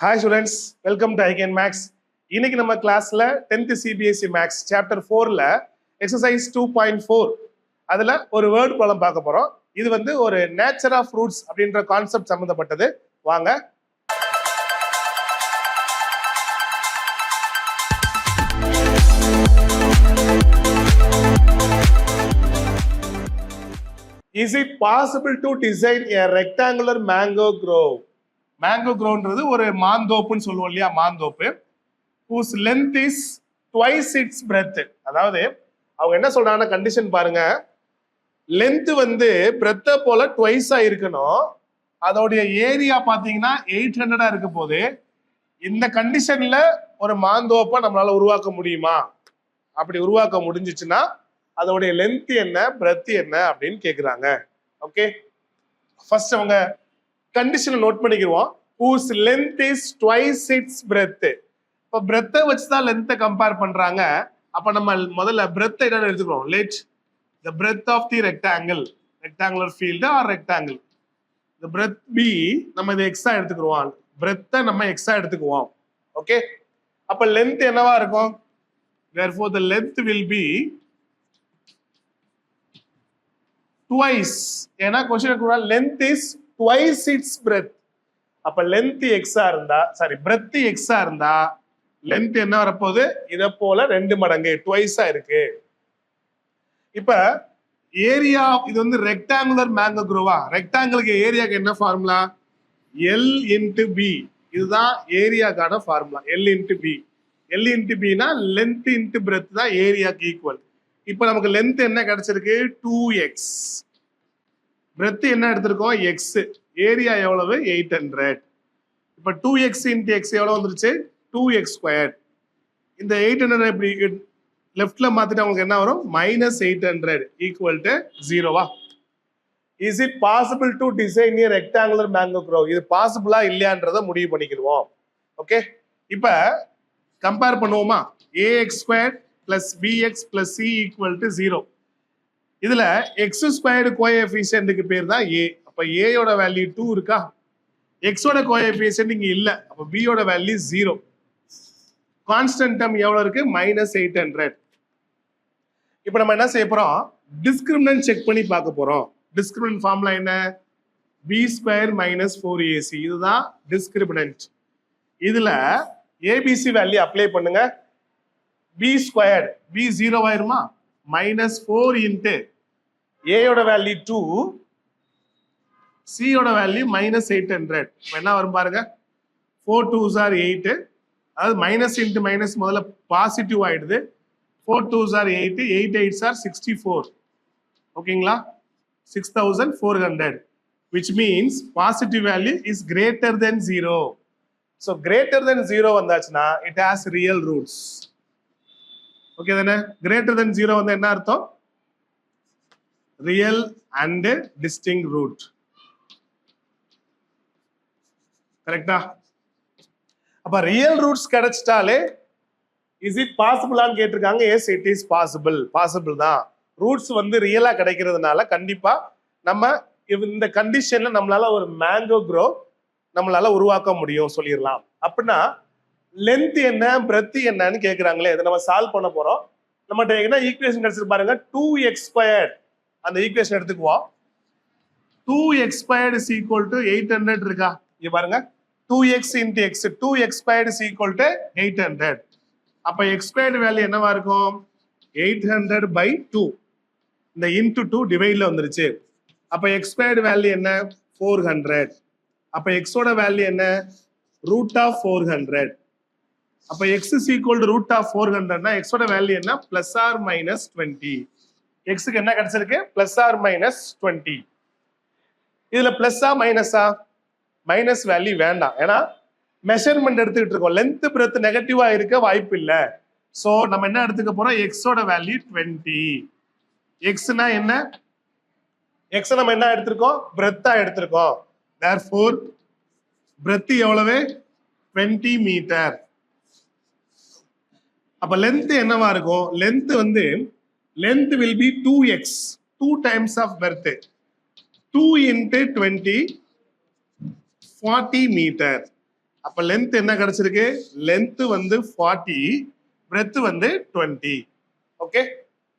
Hi students, welcome to ICAN Max. இன்னைக்கு நம்ம கிளாஸ்ல 10th CBSE Max chapter 4ல exercise 2.4 அதுல ஒரு வேர்ட் ப்ராப்ளம் பார்க்க போறோம். இது வந்து ஒரு நேச்சர் ஆஃப் ரூட்ஸ் அப்படின்ற கான்செப்ட் சம்பந்தப்பட்டது. வாங்க. Is it possible to design a rectangular mango grove? Mango க்ரோவ்ன்றது ஒரு மாந்தோப்புன்னு சொல்லுவோம் இல்லையா, மாந்தோப்பு. whose length is twice its breadth. அதாவது அவங்க என்ன சொல்றாங்கன்னா, கண்டிஷன் பாருங்க, லென்த் வந்து பிரெத்த போல ட்வைஸா இருக்கணும், அதோடைய ஏரியா பாத்தீங்கன்னா 800 இருக்க போது. இந்த கண்டிஷன்ல ஒரு மாந்தோப்பை நம்மளால உருவாக்க முடியுமா? அப்படி உருவாக்க முடிஞ்சிச்சுன்னா அதோடைய லென்த் என்ன, பிரெத் என்ன அப்படின்னு கேக்குறாங்க. ஓகே, ஃபர்ஸ்ட் அவங்க கண்டிஷனை நோட் பண்ணிக்கிறோம். whose length is twice its breadth. இப்போ பிரெத்தை வச்சுதான் லென்த்தை கம்பேர் பண்றாங்க. அப்ப நம்ம முதல்ல பிரெத்தை என்னன்னு எடுத்துக்கிறோம். let the breadth of the rectangular field or rectangle, the breadth be, நம்ம இதை எக்ஸா எடுத்துக்கிறோம். பிரெத்தை நம்ம எக்ஸா எடுத்துக்குவோம். ஓகே, அப்ப லென்த் என்னவா இருக்கும்? therefore the length will be twice. ஏன்னா question length is twice its breadth. அப்ப லென்த் எக்ஸா இருந்தா, சாரி பிரெத் எக்ஸா இருந்தா லென்த் என்ன வரப்போகுது? இத போல 2 மடங்கு ட்வைஸா இருக்கு. இப்ப ஏரியா, இது வந்து ரெக்டாங்குலர் மேங்கோ க்ரோவா? ரெக்டாங்கிளுக்கு ஏரியாக்கு என்ன ஃபார்முலா? L into B. இதுதான் ஏரியாக்கான formula. L into B. L into பினா லென்த் இன்டு பிரெத் தான் ஏரியாக்கு ஈக்குவல். இப்ப நமக்கு லென்த் என்ன கிடைச்சிருக்கு? 2x. பிரெத் என்ன எடுத்திருக்கோம்? எக்ஸ். ஏரியா எவ்வளவு? 800. இப்ப 2x இன்டு எக்ஸ் எவ்வளவு வந்துருச்சு? 2x square. இந்த 800 இப்படி லெஃப்ட்ல மாத்திட்டு உங்களுக்கு என்ன வரும்? -800 ஈக்குவல் டு 0வா? Is it possible to design a rectangular mango grove? இது பாசிபிளா இல்லையான்றதை முடிவு பண்ணிக்கிடுவோம். ஓகே, இப்ப கம்பேர் பண்ணுவோமா? ax square plus bx plus c equal to 0. இதுல எக்ஸ் ஸ்கொயர்டு கோஎஃபிஷியன்ட்க்கு பேர் தான் a. அப்ப a யோட வேல்யூ 2 இருக்கா? x ஓட கோஎஃபிஷியன்ட் இங்க இல்ல, அப்ப b யோட வேல்யூ 0. கான்ஸ்டன்ட் டேர்ம் எவ்வளவு இருக்கு? -800. இப்போ நம்ம என்ன செய்ய போறோம்? டிஸ்கிரிமினன்ட் செக் பண்ணி பார்க்க போறோம். டிஸ்கிரிமினன்ட் ஃபார்முலா என்ன? b square minus 4ac. இதுதான் டிஸ்கிரிமினன்ட். இதுல abc வேல்யூ அப்ளை பண்ணுங்க. b ஸ்கொயர், b 0 ஆயிருமா? -4 இன்ட்டு a யோட வேல்யூ 2, c யோட வேல்யூ -800. என்ன வரும் பாருங்க, 4 2s are 8. அதாவது மைனஸ் இன்ட்டு மைனஸ் முதல்ல பாசிட்டிவ் ஆயிடுது. 4 2s are 8, 8 8s are 64. ஓகேங்களா? 6400, which means positive value is greater than 0. So greater than 0 வந்தாச்சுன்னா it has real roots. Okay தானே? greater than 0 வந்து என்ன அர்த்தம்? real and distinct root. கரெக்டா? அப்ப ரியல் ரூட்ஸ் கிடைச்சிட்டாலே இஸ் இட் பாசிபிளான்னு கேட்டிருக்காங்க. Yes, it is possible. Possible தான். ரூட்ஸ் வந்து ரியலா கிடைக்கிறதுனால கண்டிப்பா நம்ம இந்த கண்டிஷன்ல நம்மளால ஒரு மேங்கோ க்ரோவ் நம்மளால உருவாக்க முடியும் சொல்லிடலாம். அப்படின்னா லென்த் என்ன, பிரெத் என்னன்னு கேட்கிறாங்களே, இதை நம்ம சால்வ் பண்ண போறோம். நம்மகிட்ட என்ன ஈக்குவேஷன் கிடைச்சிருக்கு பாருங்க, 2x ஸ்கொயர்ட். அந்த ஈக்குவேஷன் எடுத்துக்குவோம். 2x squared is equal to 800 இருக்கா? இங்க பாருங்க, 2x into x, 2x squared is equal to 800. அப்ப x squared வேல்யூ என்னவா இருக்கும்? 800 by 2. இந்த into 2 டிவைட்ல வந்துருச்சு. அப்ப x squared வேல்யூ என்ன? 400. அப்ப x ஓட வேல்யூ என்ன? root of 400. அப்ப x is equal to root of 400 னா x ஓட வேல்யூ என்ன? plus or minus 20. x க்கு என்ன கிடைச்சிருக்கு? plus or minus 20. இதுல plus ஆ மைனஸா? மைனஸ் வேல்யூ வேண்டாம், ஏன்னா மெஷர்மெண்ட் எடுத்துக்கிட்டு இருக்கோம். லென்த் பிரெத் நெகட்டிவா இருக்க வாய்ப்பு இல்ல. சோ நம்ம என்ன எடுத்துக்க போறோம்? எக்ஸோட வேல்யூ 20. எக்ஸ்னா என்ன? எக்ஸ் நம்ம என்ன எடுத்திருக்கோம்? பிரெத்தா எடுத்திருக்கோம். therefore பிரெத் எவ்வளவு? 20 மீட்டர். அப்ப லென்த் என்னவா இருக்கும்? லென்த் வந்து length will be 2x, 2 times of breadth. 2 into 20 40 metre. அப்ப லென்த் என்ன கிடைச்சிருக்கு? லென்த் வந்து 40, பிரெத் வந்து 20. ஓகே.